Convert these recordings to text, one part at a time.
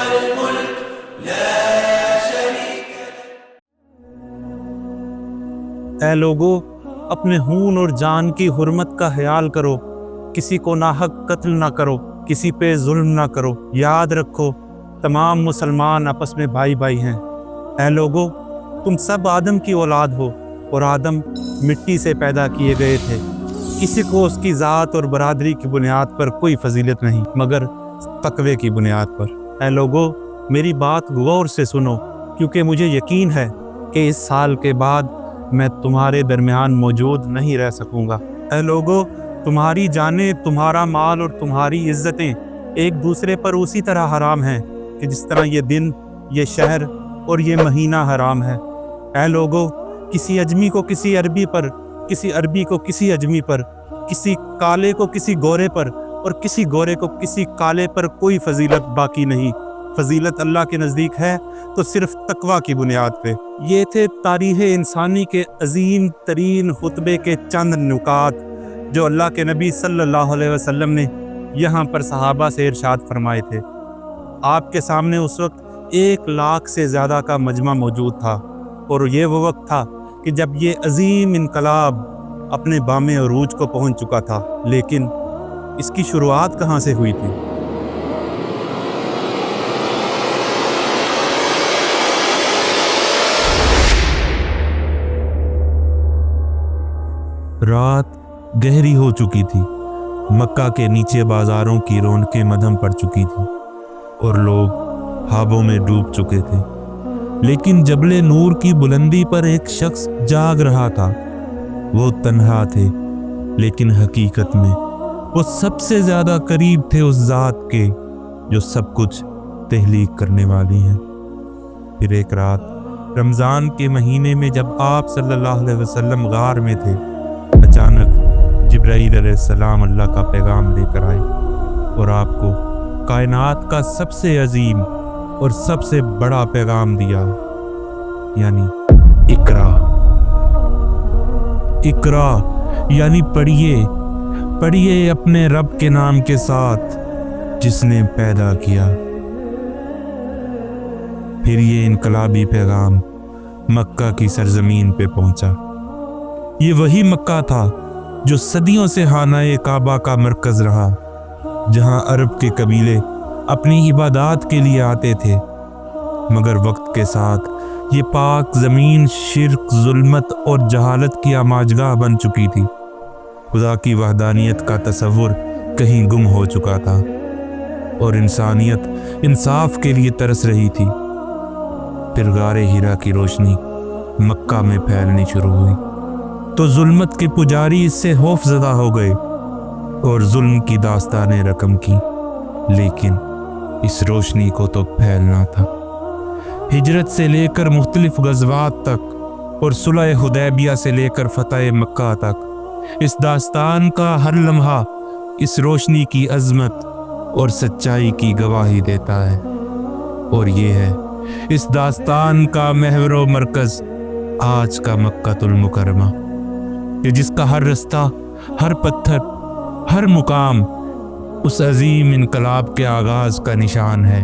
الملك لا شريك له۔ اے لوگو، اپنے خون اور جان کی حرمت کا خیال کرو، کسی کو ناحق قتل نہ کرو، کسی پہ ظلم نہ کرو۔ یاد رکھو تمام مسلمان آپس میں بھائی بھائی ہیں۔ اے لوگو، تم سب آدم کی اولاد ہو اور آدم مٹی سے پیدا کیے گئے تھے۔ کسی کو اس کی ذات اور برادری کی بنیاد پر کوئی فضیلت نہیں مگر تقوی کی بنیاد پر۔ اے لوگو، میری بات غور سے سنو، کیونکہ مجھے یقین ہے کہ اس سال کے بعد میں تمہارے درمیان موجود نہیں رہ سکوں گا۔ اے لوگو، تمہاری جانیں، تمہارا مال اور تمہاری عزتیں ایک دوسرے پر اسی طرح حرام ہیں کہ جس طرح یہ دن، یہ شہر اور یہ مہینہ حرام ہے۔ اے لوگو، کسی اجمی کو کسی عربی پر، کسی عربی کو کسی اجمی پر، کسی کالے کو کسی گورے پر اور کسی گورے کو کسی کالے پر کوئی فضیلت باقی نہیں۔ فضیلت اللہ کے نزدیک ہے تو صرف تقوی کی بنیاد پہ۔ یہ تھے تاریخ انسانی کے عظیم ترین خطبے کے چند نکات جو اللہ کے نبی صلی اللہ علیہ وسلم نے یہاں پر صحابہ سے ارشاد فرمائے تھے۔ آپ کے سامنے اس وقت 1,00,000 سے زیادہ کا مجمع موجود تھا، اور یہ وہ وقت تھا کہ جب یہ عظیم انقلاب اپنے بام عروج کو پہنچ چکا تھا، لیکن اس کی شروعات کہاں سے ہوئی تھی؟ رات گہری ہو چکی تھی، مکہ کے نیچے بازاروں کی رونقیں مدھم پڑ چکی تھی اور لوگ خوابوں میں ڈوب چکے تھے، لیکن جبل نور کی بلندی پر ایک شخص جاگ رہا تھا۔ وہ تنہا تھے، لیکن حقیقت میں وہ سب سے زیادہ قریب تھے اس ذات کے جو سب کچھ تخلیق کرنے والی ہے۔ پھر ایک رات رمضان کے مہینے میں جب آپ صلی اللہ علیہ وسلم غار میں تھے، اچانک جبرائیل علیہ السلام اللہ کا پیغام لے کر آئے اور آپ کو کائنات کا سب سے عظیم اور سب سے بڑا پیغام دیا، یعنی اقرا۔ اقرا یعنی پڑھیے، پڑھیے اپنے رب کے نام کے ساتھ جس نے پیدا کیا۔ پھر یہ انقلابی پیغام مکہ کی سرزمین پہ پہنچا۔ یہ وہی مکہ تھا جو صدیوں سے خانہ کعبہ کا مرکز رہا، جہاں عرب کے قبیلے اپنی عبادات کے لیے آتے تھے، مگر وقت کے ساتھ یہ پاک زمین شرک، ظلمت اور جہالت کی آماجگاہ بن چکی تھی۔ خدا کی وحدانیت کا تصور کہیں گم ہو چکا تھا اور انسانیت انصاف کے لیے ترس رہی تھی۔ پھر غار ہیرا کی روشنی مکہ میں پھیلنی شروع ہوئی تو ظلمت کے پجاری اس سے خوف زدہ ہو گئے اور ظلم کی داستانیں رقم کی، لیکن اس روشنی کو تو پھیلنا تھا۔ ہجرت سے لے کر مختلف غزوات تک اور صلح حدیبیہ سے لے کر فتح مکہ تک، اس داستان کا ہر لمحہ اس روشنی کی عظمت اور سچائی کی گواہی دیتا ہے، اور یہ ہے اس داستان کا محور و مرکز آج کا مکہ المکرمہ، کہ جس کا ہر رستہ، ہر پتھر، ہر مقام اس عظیم انقلاب کے آغاز کا نشان ہے۔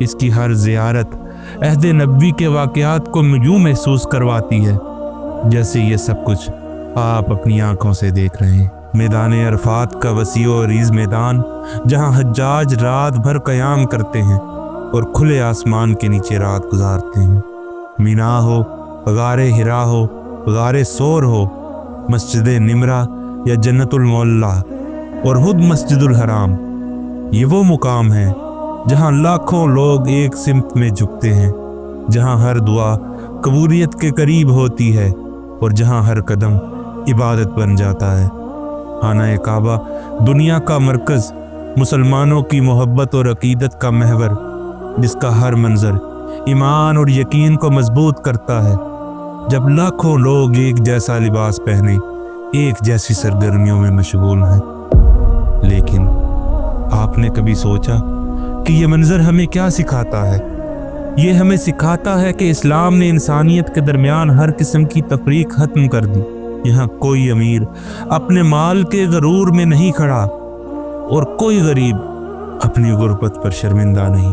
اس کی ہر زیارت عہد نبوی کے واقعات کو یوں محسوس کرواتی ہے جیسے یہ سب کچھ آپ اپنی آنکھوں سے دیکھ رہے ہیں۔ میدان عرفات کا وسیع و عریض میدان، جہاں حجاج رات بھر قیام کرتے ہیں اور کھلے آسمان کے نیچے رات گزارتے ہیں۔ مینا ہو، غار ہرا ہو، غار سور ہو، مسجد نمرہ یا جنت المعلیٰ اور خود مسجد الحرام، یہ وہ مقام ہے جہاں لاکھوں لوگ ایک سمت میں جھکتے ہیں، جہاں ہر دعا قبولیت کے قریب ہوتی ہے اور جہاں ہر قدم عبادت بن جاتا ہے۔ خانہ کعبہ دنیا کا مرکز، مسلمانوں کی محبت اور عقیدت کا محور، جس کا ہر منظر ایمان اور یقین کو مضبوط کرتا ہے۔ جب لاکھوں لوگ ایک جیسا لباس پہنے ایک جیسی سرگرمیوں میں مشغول ہیں، لیکن آپ نے کبھی سوچا کہ یہ منظر ہمیں کیا سکھاتا ہے؟ یہ ہمیں سکھاتا ہے کہ اسلام نے انسانیت کے درمیان ہر قسم کی تفریق ختم کر دی۔ یہاں کوئی امیر اپنے مال کے غرور میں نہیں کھڑا اور کوئی غریب اپنی غربت پر شرمندہ نہیں۔